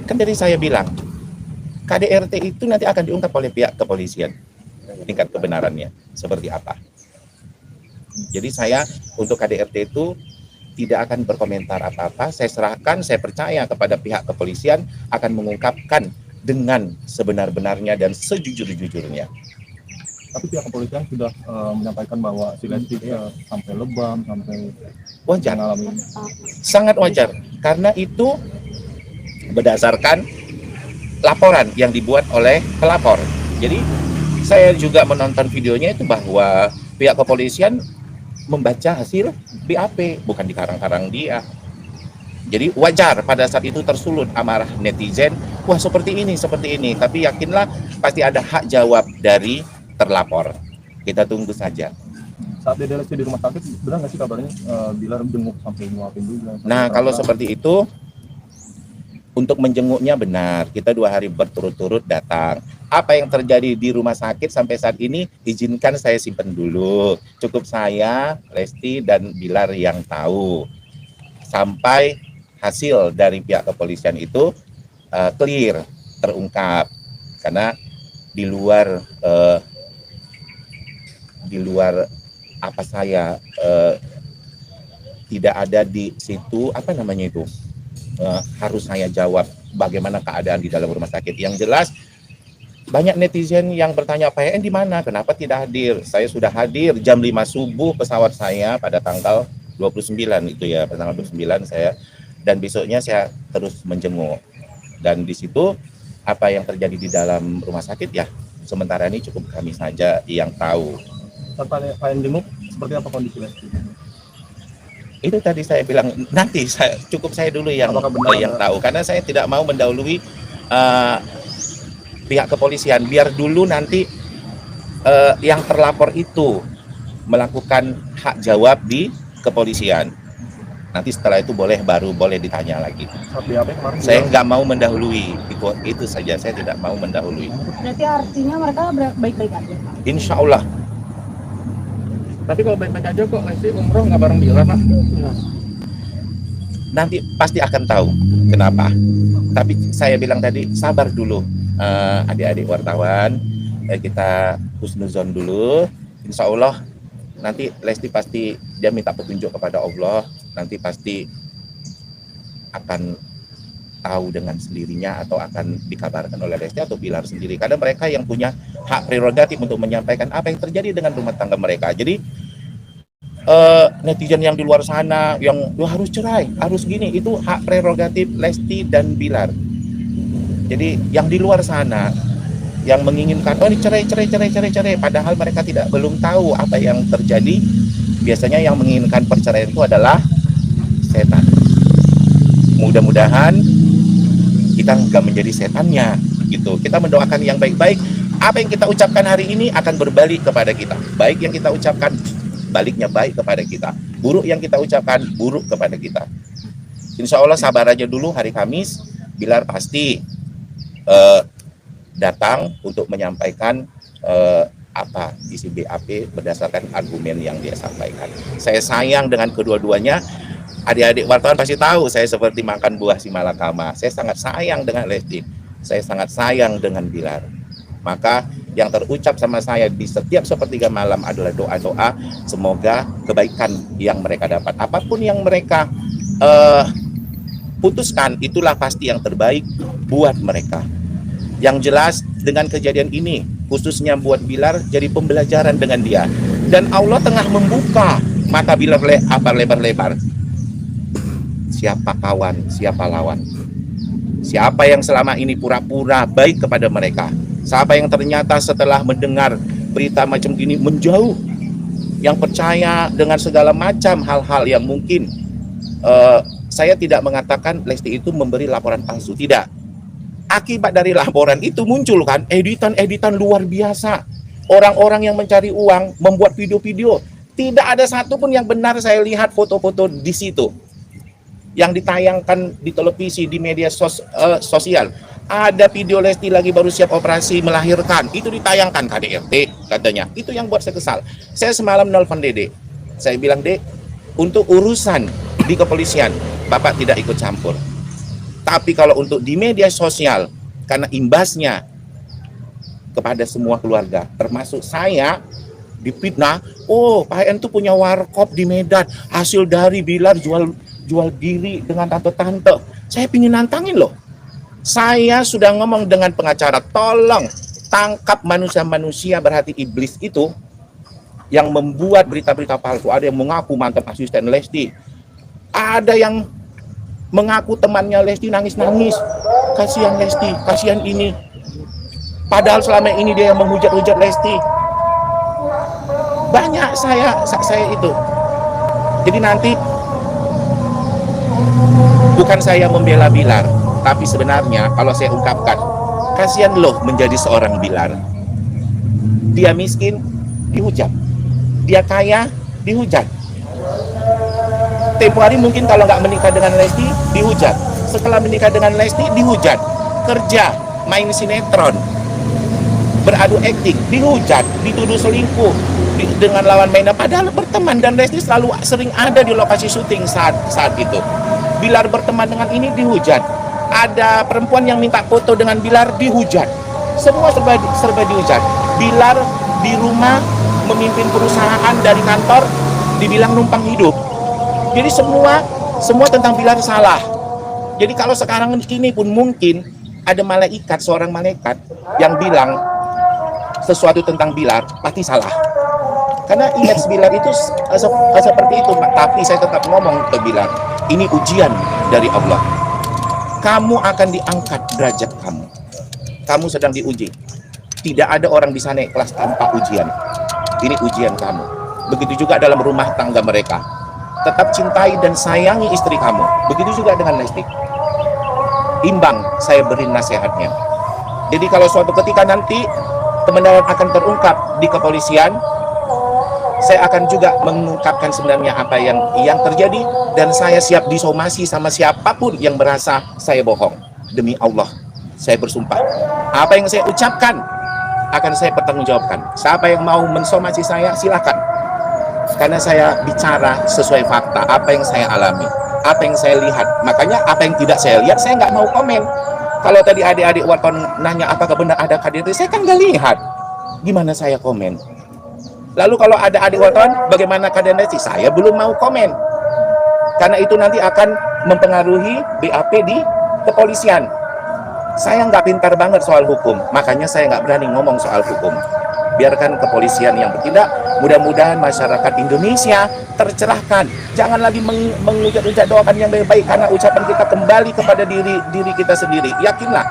Kan dari saya bilang, KDRT itu nanti akan diungkap oleh pihak kepolisian. Tingkat kebenarannya seperti apa. Jadi saya untuk KDRT itu tidak akan berkomentar apa-apa. Saya serahkan, saya percaya kepada pihak kepolisian akan mengungkapkan dengan sebenar-benarnya dan sejujur-jujurnya. Tapi pihak kepolisian sudah menyampaikan bahwa si Lesti sampai lebam, sampai wajar, mengalami sangat wajar, karena itu berdasarkan laporan yang dibuat oleh pelapor. Jadi saya juga menonton videonya itu bahwa pihak kepolisian membaca hasil BAP, bukan dikarang-karang dia. Jadi wajar pada saat itu tersulut amarah netizen, wah seperti ini, tapi yakinlah pasti ada hak jawab dari terlapor. Kita tunggu saja. Saat Dede Lesti di rumah sakit, benar nggak sih kabarnya Bilar jenguk sampai nyuapin juga? Nah kalau seperti itu, untuk menjenguknya benar, kita 2 hari berturut-turut datang. Apa yang terjadi di rumah sakit sampai saat ini, izinkan saya simpan dulu. Cukup saya, Lesti, dan Bilar yang tahu. Sampai hasil dari pihak kepolisian itu clear, terungkap. Karena di luar apa saya tidak ada di situ, apa namanya itu, harus saya jawab bagaimana keadaan di dalam rumah sakit. Yang jelas banyak netizen yang bertanya, PN di mana? Kenapa tidak hadir? Saya sudah hadir jam 5 subuh pesawat saya pada tanggal 29 itu ya, pada tanggal 29 saya, dan besoknya saya terus menjenguk. Dan di situ apa yang terjadi di dalam rumah sakit ya sementara ini cukup kami saja yang tahu. Pak jenguk seperti apa kondisi Lesti? Itu tadi saya bilang nanti cukup saya dulu yang tahu, karena saya tidak mau mendahului pihak kepolisian. Biar dulu nanti yang terlapor itu melakukan hak jawab di kepolisian. Nanti setelah itu baru boleh ditanya lagi. Saya nggak mau mendahului, itu saja. Saya tidak mau mendahului. Berarti artinya mereka baik-baik aja? Insya Allah. Tapi kalau baik-baik aja kok Lesti umroh nggak bareng Bilar, Pak? Nanti pasti akan tahu kenapa. Tapi saya bilang tadi, sabar dulu adik-adik wartawan, kita husnuzon dulu. Insya Allah nanti Lesti pasti dia minta petunjuk kepada Allah, nanti pasti akan tahu dengan sendirinya atau akan dikabarkan oleh Lesti atau Bilar sendiri. Karena mereka yang punya hak prerogatif untuk menyampaikan apa yang terjadi dengan rumah tangga mereka. Jadi netizen yang di luar sana yang harus cerai, harus gini, itu hak prerogatif Lesti dan Bilar. Jadi yang di luar sana yang menginginkan ini cerai, padahal mereka belum tahu apa yang terjadi. Biasanya yang menginginkan perceraian itu adalah setan. Mudah-mudahan kita nggak menjadi setannya gitu. Kita mendoakan yang baik-baik. Apa yang kita ucapkan hari ini akan berbalik kepada kita. Baik yang kita ucapkan, baliknya baik kepada kita. Buruk yang kita ucapkan, buruk kepada kita. Insya Allah sabar aja dulu, hari Kamis Bilar pasti datang untuk menyampaikan apa isi BAP berdasarkan argumen yang dia sampaikan. Saya sayang dengan kedua-duanya. Adik-adik wartawan pasti tahu saya seperti makan buah si malakama. Saya sangat sayang dengan Lesti. Saya sangat sayang dengan Bilar. Maka yang terucap sama saya di setiap sepertiga malam adalah doa-doa. Semoga kebaikan yang mereka dapat. Apapun yang mereka putuskan, itulah pasti yang terbaik buat mereka. Yang jelas dengan kejadian ini, khususnya buat Bilar, jadi pembelajaran dengan dia. Dan Allah tengah membuka mata Bilar lebar-lebar. Siapa kawan, siapa lawan. Siapa yang selama ini pura-pura baik kepada mereka. Siapa yang ternyata setelah mendengar berita macam gini menjauh. Yang percaya dengan segala macam hal-hal yang mungkin. Saya tidak mengatakan Lesti itu memberi laporan palsu, tidak. Akibat dari laporan itu muncul kan editan-editan luar biasa. Orang-orang yang mencari uang membuat video-video. Tidak ada satupun yang benar saya lihat foto-foto di situ. Yang ditayangkan di televisi, di media sosial. Ada video Lesti lagi baru siap operasi melahirkan. Itu ditayangkan KDRT katanya. Itu yang buat saya kesal. Saya semalam nelfon Dede. Saya bilang, Dek, untuk urusan di kepolisian, Bapak tidak ikut campur. Tapi kalau untuk di media sosial, karena imbasnya kepada semua keluarga, termasuk saya, difitnah, oh Pak En tuh punya warkop di Medan, hasil dari Bilar jual diri dengan tante-tante. Saya pingin nantangin loh. Saya sudah ngomong dengan pengacara, tolong tangkap manusia-manusia berhati iblis itu yang membuat berita-berita palsu. Ada yang mengaku mantan asisten Lesti, ada yang mengaku temannya Lesti nangis-nangis, kasihan Lesti, kasihan ini. Padahal selama ini dia yang menghujat-hujat Lesti. Banyak saya itu. Jadi nanti bukan saya membela Bilar, tapi sebenarnya kalau saya ungkapkan, kasihan loh menjadi seorang Bilar. Dia miskin, dihujat. Dia kaya, dihujat. Tempo hari mungkin kalau nggak menikah dengan Lesti, dihujat. Setelah menikah dengan Lesti, dihujat. Kerja, main sinetron, beradu akting, dihujat, dituduh selingkuh dengan lawan mainnya, padahal berteman, dan Lesti selalu sering ada di lokasi syuting saat itu. Bilar berteman dengan ini, dihujat. Ada perempuan yang minta foto dengan Bilar, dihujat. Semua serba dihujat. Bilar di rumah memimpin perusahaan dari kantor, dibilang numpang hidup. Jadi semua tentang Bilar salah. Jadi kalau sekarang ini pun mungkin ada malaikat, seorang malaikat yang bilang sesuatu tentang Bilar, pasti salah. Karena image Bilar itu seperti itu, tapi saya tetap ngomong ke Bilar, ini ujian dari Allah. Kamu akan diangkat derajat kamu. Kamu sedang diuji. Tidak ada orang bisa naik kelas tanpa ujian. Ini ujian kamu. Begitu juga dalam rumah tangga mereka. Tetap cintai dan sayangi istri kamu. Begitu juga dengan Lesti. Imbang, saya beri nasihatnya. Jadi kalau suatu ketika nanti kebenaran akan terungkap di kepolisian, saya akan juga mengungkapkan sebenarnya apa yang terjadi, dan saya siap disomasi sama siapapun yang merasa saya bohong. Demi Allah, saya bersumpah, apa yang saya ucapkan akan saya pertanggungjawabkan. Siapa yang mau mensomasi saya, silakan. Karena saya bicara sesuai fakta, apa yang saya alami, apa yang saya lihat. Makanya apa yang tidak saya lihat, saya nggak mau komen. Kalau tadi adik-adik wartawan nanya apakah benar ada KDRT, saya kan nggak lihat. Gimana saya komen? Lalu kalau ada adik wartawan, bagaimana keadaan Lesti? Saya belum mau komen. Karena itu nanti akan mempengaruhi BAP di kepolisian. Saya nggak pintar banget soal hukum, makanya saya nggak berani ngomong soal hukum. Biarkan kepolisian yang bertindak. Mudah-mudahan masyarakat Indonesia tercerahkan. Jangan lagi mengucap-ucap doakan yang baik-baik, karena ucapan kita kembali kepada diri kita sendiri. Yakinlah,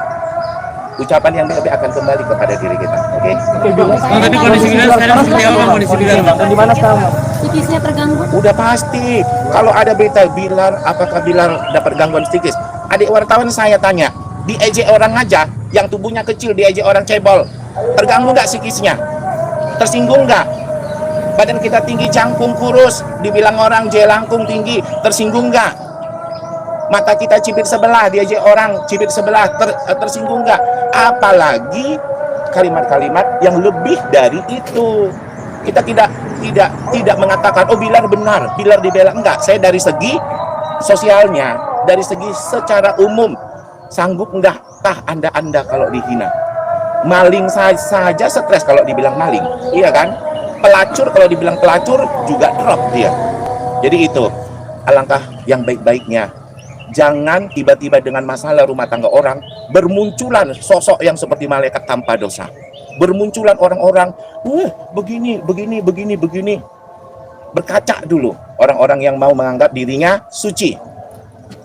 ucapan yang baik akan kembali kepada diri kita. Oke? Tadi kondisi Bilar sekarang seperti apa kondisi Bilar? Dan di mana sekarang? Psikisnya terganggu. Udah pasti. Kalau ada berita Bilar, apakah Bilar dapat gangguan psikis? Adik wartawan saya tanya, diejek orang aja, yang tubuhnya kecil diejek orang cebol, terganggu nggak psikisnya? Tersinggung nggak? Badan kita tinggi, jangkung kurus, dibilang orang jelangkung tinggi, tersinggung nggak? Mata kita cipit sebelah, diajak orang cipit sebelah, tersinggung nggak? Apalagi kalimat-kalimat yang lebih dari itu. Kita tidak mengatakan, oh Bilar benar, Bilar dibela. Enggak, saya dari segi sosialnya, dari segi secara umum, sanggup enggakah anda kalau dihina? Maling saja stres kalau dibilang maling, iya kan? Pelacur kalau dibilang pelacur juga drop dia. Jadi itu alangkah yang baik-baiknya, jangan tiba-tiba dengan masalah rumah tangga orang bermunculan sosok yang seperti malaikat tanpa dosa. Bermunculan orang-orang, begini. Berkaca dulu orang-orang yang mau menganggap dirinya suci.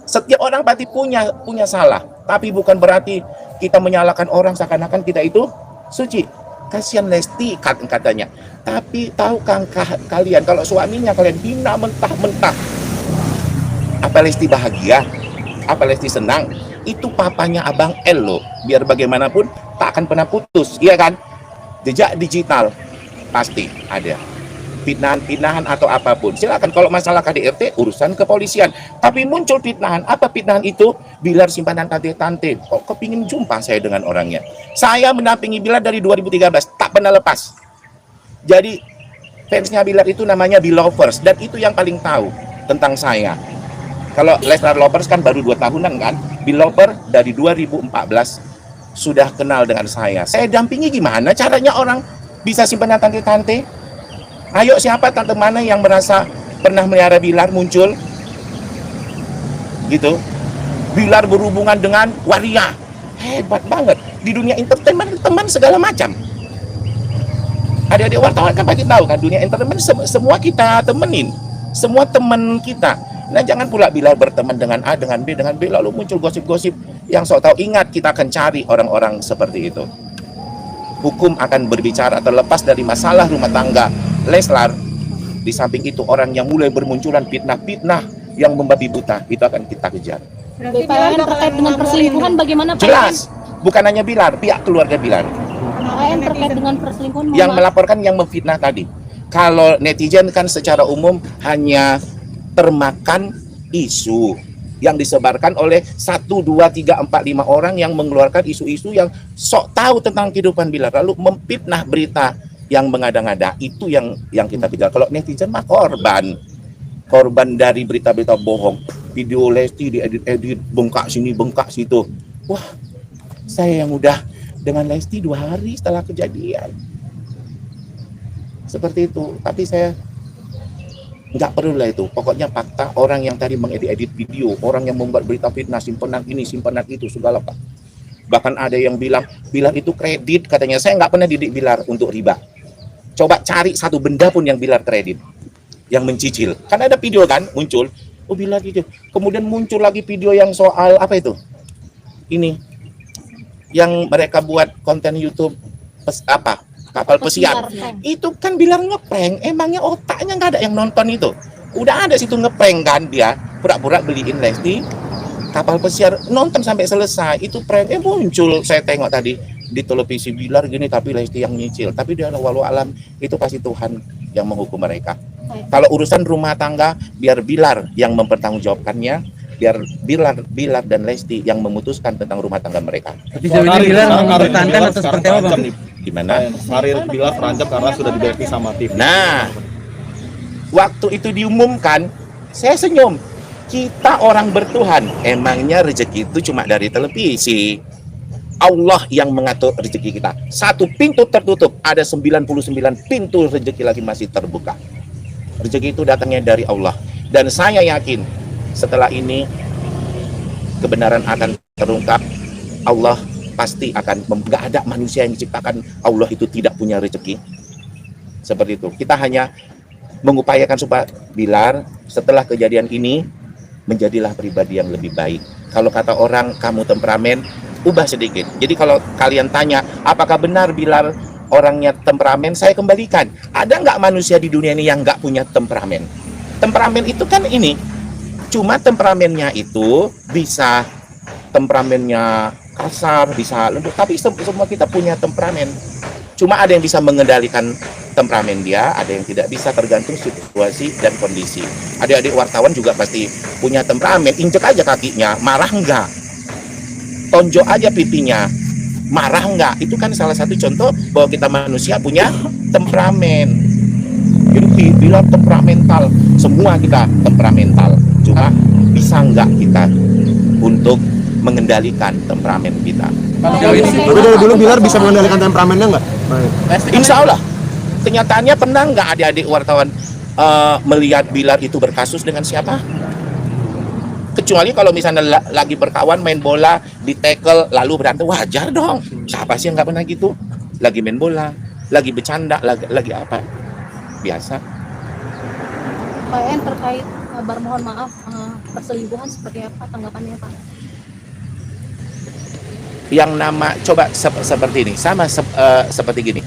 Setiap orang pasti punya salah, tapi bukan berarti kita menyalahkan orang seakan-akan kita itu suci. Kasihan Lesti katanya. Tapi tahukah kalian kalau suaminya kalian hina mentah-mentah, apa Lesti bahagia? Apa Lesti senang? Itu papanya Abang L loh. Biar bagaimanapun tak akan pernah putus, iya kan? Jejak digital pasti ada. Fitnahan atau apapun. Silakan, kalau masalah KDRT urusan kepolisian. Tapi muncul fitnahan. Apa fitnahan itu? Bilar simpanan tante-tante. Kok kepingin jumpa saya dengan orangnya? Saya mendampingi Bilar dari 2013, tak pernah lepas. Jadi fansnya Bilar itu namanya Bilovers, dan itu yang paling tahu tentang saya. Kalau Leslar Lovers kan baru 2 tahunan kan. Bill Lover dari 2014 sudah kenal dengan saya. Saya dampingi gimana caranya orang bisa simpan tante-tante. Ayo, siapa tante mana yang merasa pernah melihara Bilar muncul? Gitu. Bilar berhubungan dengan waria. Hebat banget. Di dunia entertainment teman segala macam. Adik-adik wartawan kan pasti tahu kan, dunia entertainment semua kita temenin. Semua teman kita. Nah, jangan pula Bilar berteman dengan A, dengan B, lalu muncul gosip-gosip yang sok tahu. Ingat, kita akan cari orang-orang seperti itu. Hukum akan berbicara terlepas dari masalah rumah tangga Leslar. Di samping itu, orang yang mulai bermunculan fitnah-fitnah yang membabi buta, itu akan kita kejar. Berarti PLN terkait dengan perselingkuhan bagaimana Pak? Jelas, bukan hanya Bilar, pihak keluarga Bilar. PLN terkait dengan perselingkuhan Yang melaporkan, yang memfitnah tadi. Kalau netizen kan secara umum hanya termakan isu yang disebarkan oleh 1, 2, 3, 4, 5 orang yang mengeluarkan isu-isu yang sok tahu tentang kehidupan Bilar, lalu memfitnah berita yang mengada-ngada. Itu yang kita kejar. Kalau netizen mah korban dari berita-berita bohong. Video Lesti diedit-edit, bengkak sini, bengkak situ. Wah, saya yang udah dengan Lesti 2 hari setelah kejadian. Seperti itu. Tapi saya nggak perlu lah itu. Pokoknya fakta, orang yang tadi mengedit-edit video, orang yang membuat berita fitnah, simpanan ini, simpanan itu, segala Pak. Bahkan ada yang bilang, Bilar itu kredit, katanya. Saya nggak pernah didik Bilar untuk riba. Coba cari satu benda pun yang Bilar kredit, yang mencicil. Kan ada video kan, muncul. Oh, Bilar gitu. Kemudian muncul lagi video yang soal, apa itu? Ini. Yang mereka buat konten YouTube, kapal pesiar. Itu kan Bilar ngeprank. Emangnya otaknya nggak ada yang nonton itu? Udah ada situ ngeprank kan dia. Pura-pura beliin Lesti kapal pesiar, nonton sampai selesai. Itu prank. Muncul, saya tengok tadi di televisi Bilar gini, tapi Lesti yang nyicil. Tapi dia walau alam, itu pasti Tuhan yang menghukum mereka. Kalau urusan rumah tangga, biar Bilar yang mempertanggungjawabkannya, biar Bilar dan Lesti yang memutuskan tentang rumah tangga mereka. Tapi sejauh ini Bilar mempertahankan atau seperti apa, Bang? Gimana? Karir Bilar terancam karena sudah dibacking sama TV. Nah, waktu itu diumumkan, saya senyum. Kita orang bertuhan, emangnya rezeki itu cuma dari televisi. Allah yang mengatur rezeki kita. Satu pintu tertutup, ada 99 pintu rezeki lagi masih terbuka. Rezeki itu datangnya dari Allah. Dan saya yakin setelah ini kebenaran akan terungkap. Allah pasti akan, nggak ada manusia yang diciptakan Allah itu tidak punya rezeki. Seperti itu. Kita hanya mengupayakan supaya Bilar setelah kejadian ini menjadilah pribadi yang lebih baik. Kalau kata orang kamu temperamen, ubah sedikit. Jadi kalau kalian tanya apakah benar Bilar orangnya temperamen, saya kembalikan, ada nggak manusia di dunia ini yang nggak punya temperamen? Temperamen itu kan ini, cuma temperamennya itu bisa temperamennya kasar, bisa lembut, tapi semua kita punya temperamen. Cuma ada yang bisa mengendalikan temperamen dia, ada yang tidak bisa, tergantung situasi dan kondisi. Adik-adik wartawan juga pasti punya temperamen. Injek aja kakinya, marah enggak? Tonjok aja pipinya, marah enggak? Itu kan salah satu contoh bahwa kita manusia punya temperamen. Jadi bilang temperamental, semua kita temperamental. Cuma bisa enggak kita untuk mengendalikan temperamen kita? Dulu Bilar bisa mengendalikan temperamennya nggak? Insya Allah. Kenyataannya pernah nggak adik-adik wartawan melihat Bilar itu berkasus dengan siapa? Kecuali kalau misalnya lagi berkawan main bola, di tackle lalu berantem, wajar dong. Siapa sih yang nggak pernah gitu? Lagi main bola, lagi bercanda, lagi apa? Biasa. PLN terkait kabar mohon maaf perselingkuhan seperti apa tanggapannya Pak? Yang nama coba seperti ini, sama seperti gini.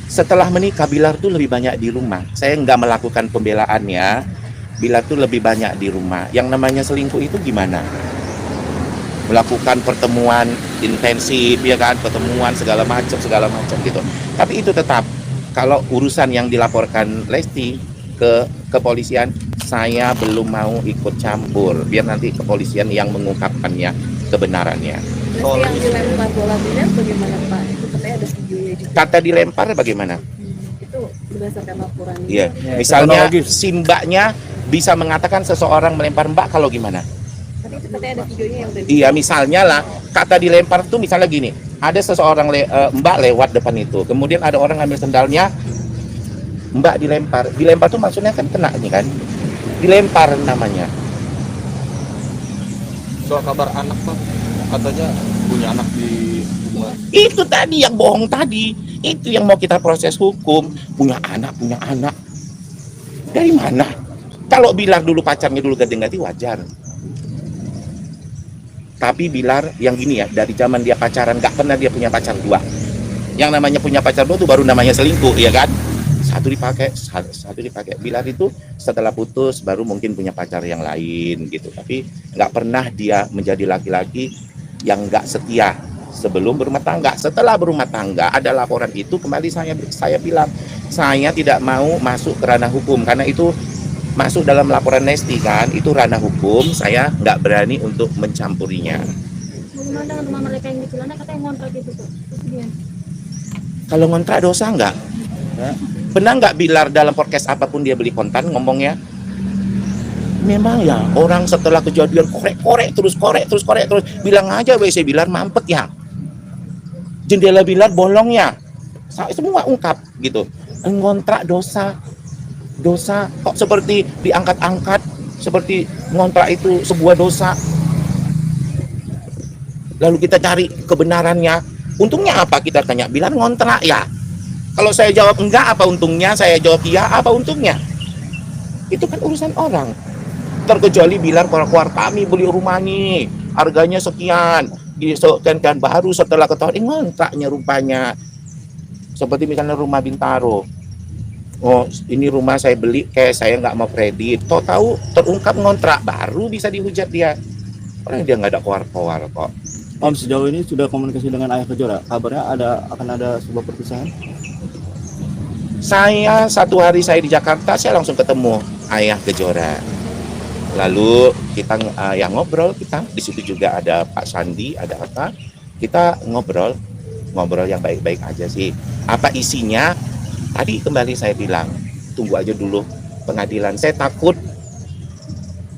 Setelah menikah Bilar tuh lebih banyak di rumah. Saya nggak melakukan pembelaannya. Bilar tuh lebih banyak di rumah. Yang namanya selingkuh itu gimana? Melakukan pertemuan intensif, ya kan, pertemuan segala macam gitu. Tapi itu tetap kalau urusan yang dilaporkan Lesti ke kepolisian, saya belum mau ikut campur. Biar nanti kepolisian yang mengungkapkannya kebenarannya. Lesti yang dilempar bola Bilar bagaimana Pak? Itu katanya ada videonya juga. Kata dilempar bagaimana? Itu berdasarkan laporan. Iya. Misalnya si mbaknya bisa mengatakan seseorang melempar mbak, kalau gimana? itu katanya ada videonya yang udah Iya, misalnya lah kata dilempar tuh misalnya gini, ada seseorang Mbak lewat depan itu, kemudian ada orang ngambil sendalnya, Mbak dilempar tuh maksudnya kan kena nih kan, dilempar namanya. Soal kabar anak Bang, katanya punya anak di hubungan. Itu tadi yang bohong tadi, itu yang mau kita proses hukum. Punya anak dari mana? Kalau Bilar dulu pacarnya dulu ganti-ganti wajar. Tapi Bilar yang gini ya, dari zaman dia pacaran nggak pernah dia punya pacar dua. Yang namanya punya pacar dua tuh baru namanya selingkuh, ya kan? Satu dipakai. Bilar itu setelah putus baru mungkin punya pacar yang lain gitu. Tapi nggak pernah dia menjadi laki-laki yang nggak setia sebelum berumah tangga. Setelah berumah tangga ada laporan itu, kembali saya bilang saya tidak mau masuk ke ranah hukum karena itu masuk dalam laporan Lesti kan, itu ranah hukum, saya nggak berani untuk mencampurinya. Bagaimana dengan rumah mereka yang di Cilana katanya ngontrak itu tuh? Kemudian Kalau ngontrak dosa nggak? Benar nggak Bilar dalam podcast apapun dia beli kontan ngomongnya? Memang ya orang setelah kejadian korek terus bilang aja WC Bilar mampet ya, jendela Bilar bolong ya, semua ungkap gitu. Ngontrak dosa kok seperti diangkat-angkat, seperti ngontrak itu sebuah dosa. Lalu kita cari kebenarannya, untungnya apa? Kita tanya Bilar ngontrak ya. Kalau saya jawab enggak, apa untungnya? Saya jawab iya, apa untungnya? Itu kan urusan orang. Terkecuali Bilar keluar kami beli rumah nih, harganya sekian, kan baru setelah ketahuan ngontraknya rupanya. Seperti misalnya rumah Bintaro. Oh, ini rumah saya beli kayak saya nggak mau kredit. Tahu terungkap ngontrak, baru bisa dihujat dia. Orang dia nggak ada keluar kok. Om, sejauh ini sudah komunikasi dengan Ayah Kejora. Kabarnya akan ada sebuah perpisahan. Saya satu hari saya di Jakarta, saya langsung ketemu Ayah Kejora. Lalu kita yang ngobrol, kita di situ juga ada Pak Sandi, ada apa? Kita ngobrol yang baik-baik aja sih. Apa isinya? Tadi kembali saya bilang, tunggu aja dulu pengadilan. Saya takut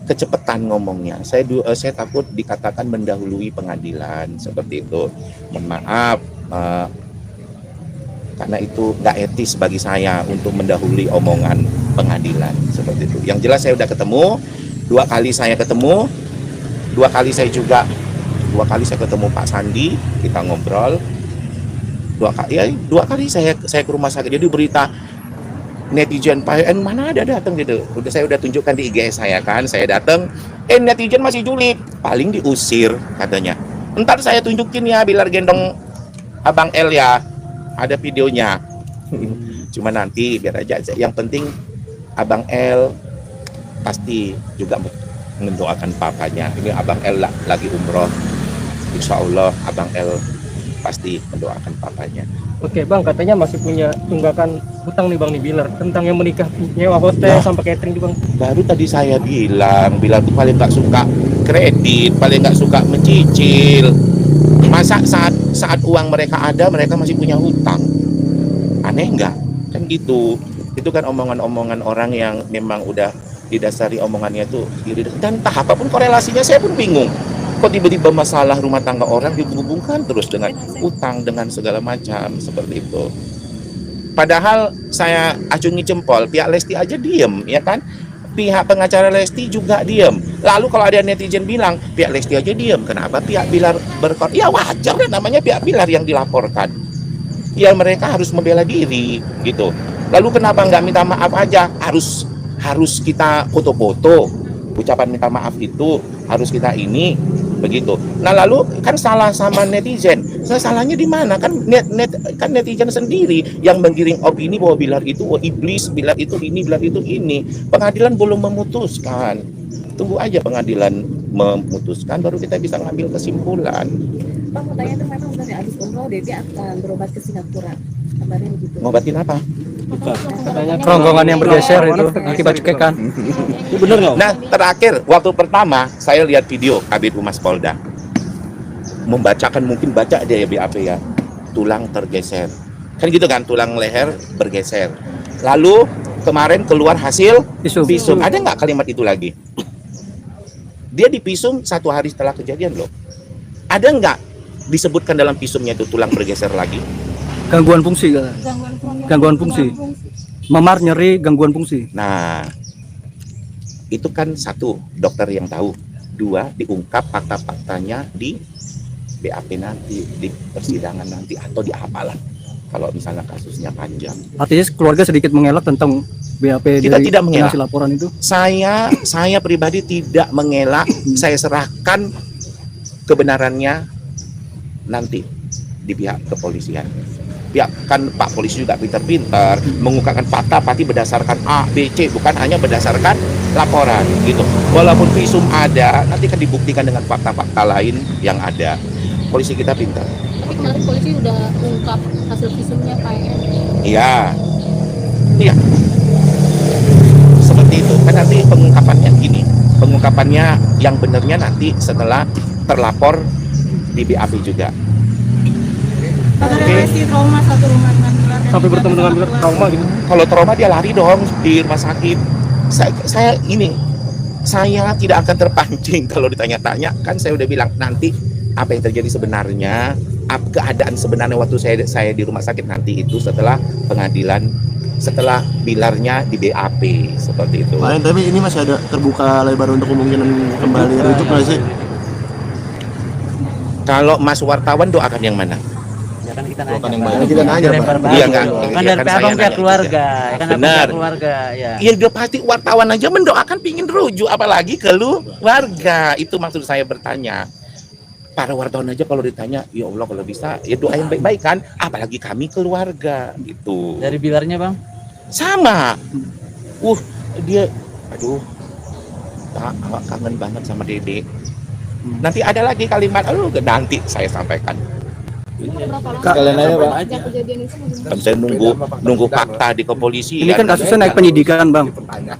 kecepatan ngomongnya. Saya takut dikatakan mendahului pengadilan seperti itu. Mohon maaf. Karena itu nggak etis bagi saya untuk mendahului omongan pengadilan seperti itu. Yang jelas saya udah ketemu, dua kali saya ketemu Pak Sandi, kita ngobrol. Dua kali saya ke rumah sakit. Jadi berita netizen PN mana ada datang gitu. Saya udah tunjukkan di IG saya kan, saya datang, netizen masih julid, paling diusir katanya. Ntar saya tunjukin ya Bilar gendong Abang L ya. Ada videonya. Cuma nanti biar aja. Yang penting Abang L pasti juga mendoakan papanya. Ini Abang L lagi umroh. Insya Allah Abang L pasti mendoakan papanya. Oke Bang, katanya masih punya tunggakan hutang nih Bang nih Bilar tentang yang menikah nyewa hotel sampai catering tuh Bang. Baru tadi saya bilang Bilar tuh paling nggak suka kredit, paling nggak suka mencicil. Masa saat uang mereka ada, mereka masih punya hutang? Aneh nggak? Kan gitu. Itu kan omongan-omongan orang yang memang udah didasari omongannya tuh iri. Dan entah apapun korelasinya, saya pun bingung. Kok tiba-tiba masalah rumah tangga orang dihubungkan terus dengan utang, dengan segala macam seperti itu. Padahal saya acungi jempol, pihak Lesti aja diem, ya kan? Pihak pengacara Lesti juga diem. Lalu kalau ada netizen bilang pihak Lesti aja diem, kenapa pihak Bilar berkor? Ya wajar kan, namanya pihak Bilar yang dilaporkan. Ya mereka harus membela diri gitu. Lalu kenapa nggak minta maaf aja? Harus kita foto-foto. Ucapan minta maaf itu harus kita ini begitu. Nah lalu kan salah sama netizen. Salahnya di mana? Kan kan netizen sendiri yang menggiring opini bahwa Bilar itu iblis, Bilar itu ini, Bilar itu ini. Pengadilan belum memutuskan. Tunggu aja pengadilan memutuskan, baru kita bisa ngambil kesimpulan. Bang, mau tanya tuh memang udah habis umroh Devi akan berobat ke Singapura. Kabarnya begitu. Ngobatin apa? Katanya kerongkongan yang bergeser itu akibat cekekan. Itu benar nggak? Nah, terakhir waktu pertama saya lihat video Kabid Humas Polda membacakan, mungkin baca dia ya BAP ya, tulang tergeser. Kan gitu kan, tulang leher bergeser. Lalu kemarin keluar hasil visum. Ada nggak kalimat itu lagi? Dia dipisum 1 hari setelah kejadian loh. Ada nggak disebutkan dalam visumnya itu tulang bergeser lagi? Gangguan fungsi kan? Gangguan fungsi. Memar, nyeri, gangguan fungsi. Nah, itu kan 1 dokter yang tahu. 2 diungkap fakta-faktanya di BAP nanti, di persidangan nanti, atau di apalah kalau misalnya kasusnya panjang. Artinya keluarga sedikit mengelak tentang BAP Kita dari tidak mengelak. hasil laporan itu. Saya pribadi tidak mengelak. Saya serahkan kebenarannya nanti di pihak kepolisian. Kan Pak Polisi juga pintar-pintar mengungkapkan fakta pasti berdasarkan A, B, C, bukan hanya berdasarkan laporan gitu. Walaupun visum ada, nanti kan dibuktikan dengan fakta-fakta lain yang ada. Polisi kita pintar. Tapi kemarin polisi udah ungkap hasil visumnya Pak En. Iya. Iya. Seperti itu. Kan nanti pengungkapannya gini. Pengungkapannya yang benernya nanti setelah terlapor di BAP juga. Relasi trauma satu rumah dengan Bilar dan Sampai bertemu dengan Bilar trauma gitu. Kalau trauma dia lari dong di rumah sakit. Saya tidak akan terpancing kalau ditanya-tanya. Kan saya udah bilang nanti apa yang terjadi sebenarnya, keadaan sebenarnya waktu saya di rumah sakit nanti itu setelah pengadilan, setelah Bilarnya di BAP seperti itu. Pak En, tapi ini masih ada terbuka lebar untuk kemungkinan kembali rujuk nggak sih? Kalau Mas wartawan doakan yang mana? Ya kan kita Doakan yang nanya, baik. Pak. Kita nanya, Dilempar Pak. balik. Iya, kan? Kan Iya, dari kan pihak saya pihak nanya keluarga, ya kan Benar. pihak keluarga, ya. Ya udah pasti wartawan aja mendoakan pingin rujuk, apalagi keluarga. Itu maksud saya bertanya. Para wartawan aja kalau ditanya, ya Allah kalau bisa ya doa yang baik-baik kan, apalagi kami keluarga gitu. Dari Bilarnya, Bang. Sama. Dia aduh. Kangen banget sama Dede. Nanti ada lagi kalimat, nanti saya sampaikan. Sekalian aja, Pak. sejak kejadian itu Kan saya nunggu fakta di kepolisian. Ini kan kasusnya naik penyidikan, Bang.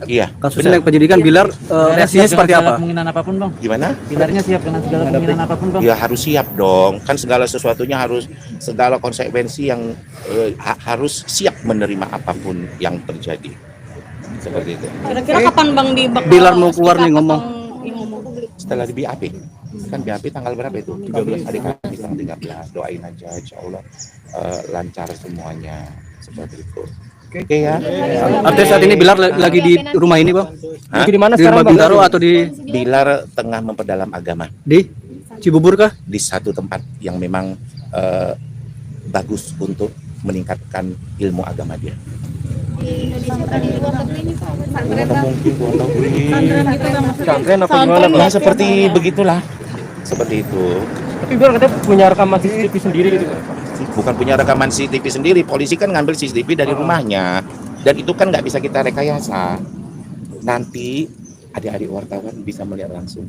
Iya. Kasusnya naik penyidikan, Bilar Bilarnya reaksinya siap seperti dengan segala apa? kemungkinan apapun, Bang. Gimana? Bilarnya siap dengan segala kemungkinan apapun, Bang. Ya harus siap dong. Kan segala sesuatunya segala konsekuensi yang harus siap menerima apapun yang terjadi. Seperti itu. kira-kira kapan Bang Bilar mau keluar nih ngomong. Setelah di BAP. Kan BAP tanggal berapa itu? 13 hari Kamis tanggal 13. Doain aja insya Allah lancar semuanya. Seperti itu. Oke ya. Artinya saat ini Bilar lagi di rumah ini, Bang? Hah? Di mana Di sekarang, rumah Bang? Bintaro atau di Bilar tengah memperdalam agama Cibubur kah? di satu tempat yang memang bagus untuk meningkatkan ilmu agama dia. Pesantren apa gimana, Bang? Ya seperti begitulah. Seperti itu. Tapi Bilar katanya punya rekaman CCTV sendiri gitu. Bukan punya rekaman CCTV sendiri, polisi kan ngambil CCTV dari rumahnya, dan itu kan nggak bisa kita rekayasa. Nanti adik-adik wartawan bisa melihat langsung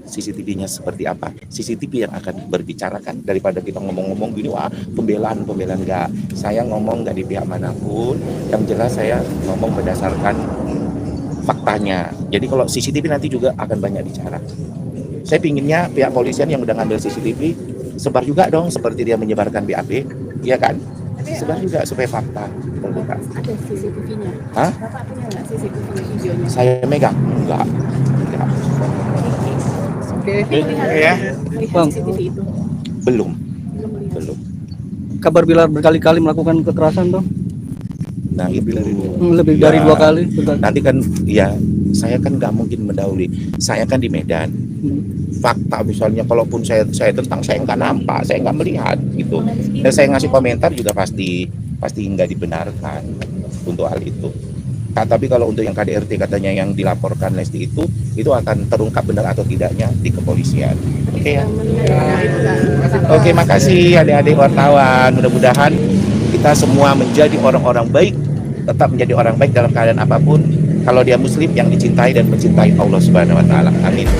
CCTV-nya seperti apa. CCTV yang akan berbicarakan daripada kita ngomong-ngomong gini, wah pembelaan nggak. Saya ngomong nggak di pihak manapun, yang jelas saya ngomong berdasarkan faktanya. Jadi kalau CCTV nanti juga akan banyak bicara. Saya pinginnya pihak polisian yang udah ngambil CCTV sebar juga dong seperti dia menyebarkan BAP, ya kan? Sebar juga supaya fakta terbuka. Ada CCTV-nya. Hah? Bapak punya nggak CCTV videonya? Saya megang? Enggak. Ya. Bang. CCTV itu. Belum. Belum melihat. Belum. Kabar Bilar berkali-kali melakukan kekerasan, Bang? Nah itu Lebih Ya. dari 2 kali. Nanti kan ya saya kan nggak mungkin mendahului. Saya kan di Medan. Fakta misalnya kalaupun saya tentang saya nggak nampak, saya nggak melihat gitu. Dan saya ngasih komentar juga pasti nggak dibenarkan untuk hal itu. Tapi kalau untuk yang KDRT katanya yang dilaporkan Lesti itu akan terungkap benar atau tidaknya di kepolisian. Oke ya. Oke, makasih adik-adik wartawan. Mudah-mudahan kita semua menjadi orang-orang baik, tetap menjadi orang baik dalam keadaan apapun. Kalau dia muslim yang dicintai dan mencintai Allah Subhanahu wa taala. Amin.